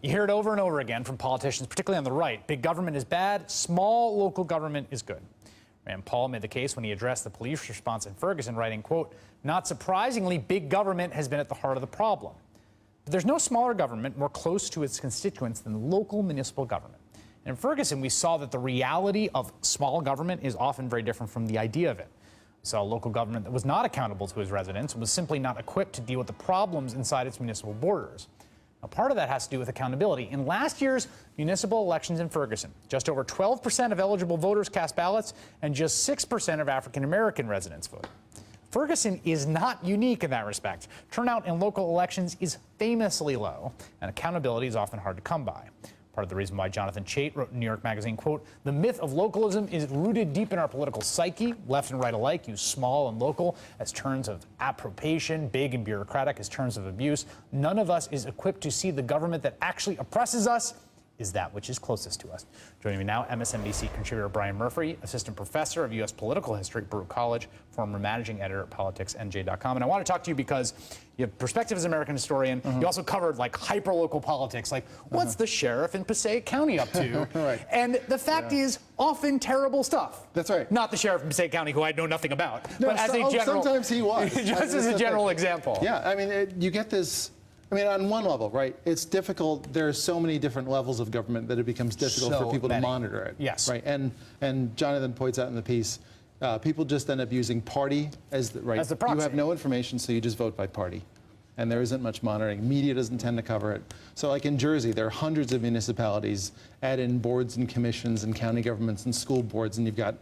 You hear it over and over again from politicians, particularly on the right. Big government is bad, small local government is good. Rand Paul made the case when he addressed the police response in Ferguson, writing, quote, "Not surprisingly, big government has been at the heart of the problem. But there's no smaller government more close to its constituents than local municipal government." And in Ferguson, we saw that the reality of small government is often very different from the idea of it. We saw a local government that was not accountable to its residents and was simply not equipped to deal with the problems inside its municipal borders. Now, part of that has to do with accountability. In last year's municipal elections in Ferguson, just over 12% of eligible voters cast ballots and just 6% of African-American residents voted. Ferguson is not unique in that respect. Turnout in local elections is famously low, and accountability is often hard to come by. Part of the reason why Jonathan Chait wrote in New York Magazine, quote, "The myth of localism is rooted deep in our political psyche. Left and right alike use small and local as terms of appropriation, big and bureaucratic as terms of abuse. None of us is equipped to see the government that actually oppresses us is that which is closest to us." Joining me now, MSNBC contributor Brian Murphy, assistant professor of U.S. political history at Baruch College, former managing editor at politicsnj.com. And I want to talk to you because you have perspective as an American historian. You also covered like hyper-local politics, like what's the sheriff in Passaic County up to? Right. And the fact is often terrible stuff. That's right. Not the sheriff in Passaic County, who I know nothing about, No, but as a general. sometimes he was. Just as a general example. Yeah, I mean, you get this. I mean, on one level, right, it's difficult. There are so many different levels of government that it becomes difficult for people to monitor it. Yes. Right. And Jonathan points out in the piece, people just end up using party as the proxy. You have no information, so you just vote by party. And there isn't much monitoring. Media doesn't tend to cover it. So like in Jersey, there are hundreds of municipalities, add in boards and commissions and county governments and school boards, and you've got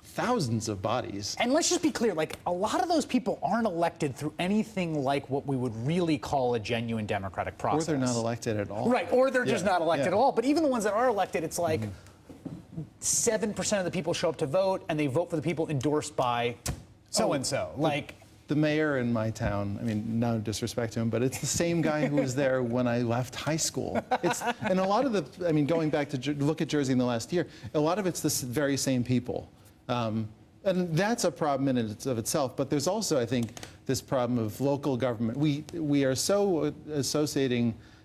thousands of bodies. And let's just be clear, like a lot of those people aren't elected through anything like what we would really call a genuine democratic process. Or they're not elected at all. Right, or they're just not elected at all. But even the ones that are elected, it's like 7% of the people show up to vote, and they vote for the people endorsed by so-and-so. Like, the mayor in my town, I mean, no disrespect to him, but it's the same guy who was there when I left high school. And a lot of the, I mean, going back to look at Jersey in the last year, a lot of it's the very same people. And that's a problem in and of itself, but there's also, I think, this problem of local government. We are so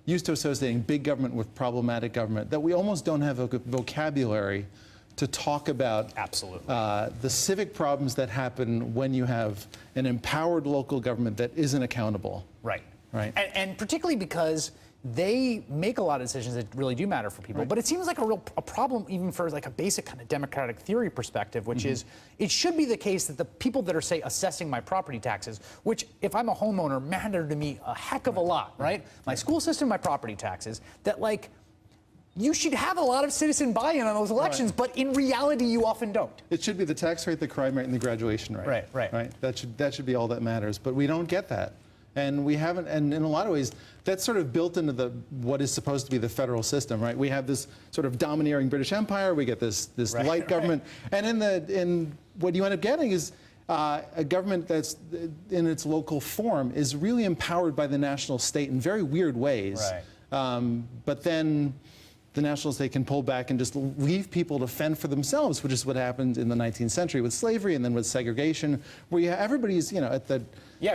used to associating big government with problematic government that we almost don't have a vocabulary to talk about the civic problems that happen when you have an empowered local government that isn't accountable. Right. Right. And particularly because they make a lot of decisions that really do matter for people. But it seems like a problem even for like a basic kind of democratic theory perspective, which is it should be the case that the people that are, say, assessing my property taxes, which if I'm a homeowner matter to me a heck of a lot, right? My school system, my property taxes, that like you should have a lot of citizen buy-in on those elections, but in reality, you often don't. It should be the tax rate, the crime rate, and the graduation rate. Right. That should be all that matters, but we don't get that. And we haven't, and in a lot of ways, that's sort of built into what is supposed to be the federal system, right? We have this sort of domineering British Empire, we get this light government, and in what you end up getting is a government that's in its local form is really empowered by the national state in very weird ways. But then the national state can pull back and just leave people to fend for themselves, which is what happened in the 19th century with slavery and then with segregation, where everybody's, at the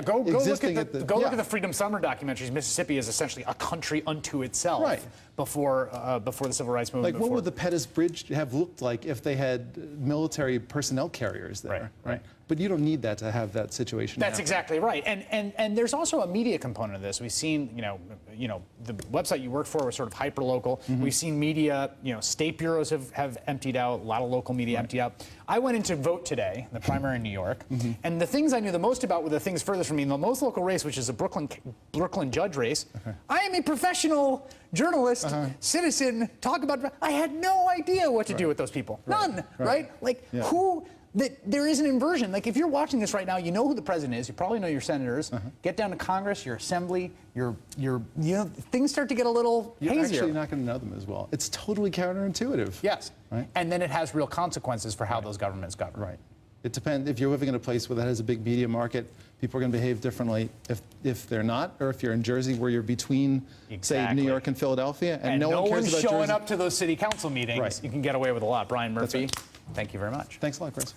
go look at the Freedom Summer documentaries. Mississippi is essentially a country unto itself before the Civil Rights Movement. Like, what would the Pettus Bridge have looked like if they had military personnel carriers there? Right. But you don't need that to have that situation. That's exactly right. And there's also a media component of this. We've seen, the website you work for was sort of hyper local. We've seen media, state bureaus have emptied out, a lot of local media emptied out. I went in to vote today, the primary in New York, and the things I knew the most about were the things furthest from me. In the most local race, which is a Brooklyn judge race, I am a professional journalist, citizen, I had no idea what to do with those people. None, right? Like, there is an inversion. Like, if you're watching this right now, you know who the president is. You probably know your senators. Get down to Congress, your assembly, things start to get a little hazier. You're actually not going to know them as well. It's totally counterintuitive. Yes. Right? And then it has real consequences for how those governments govern. Right. It depends. If you're living in a place where that has a big media market, people are going to behave differently. If they're not, or if you're in Jersey where you're between, say, New York and Philadelphia, and no one cares about Jersey. Showing up to those city council meetings, you can get away with a lot. Brian Murphy, thank you very much. Thanks a lot, Chris.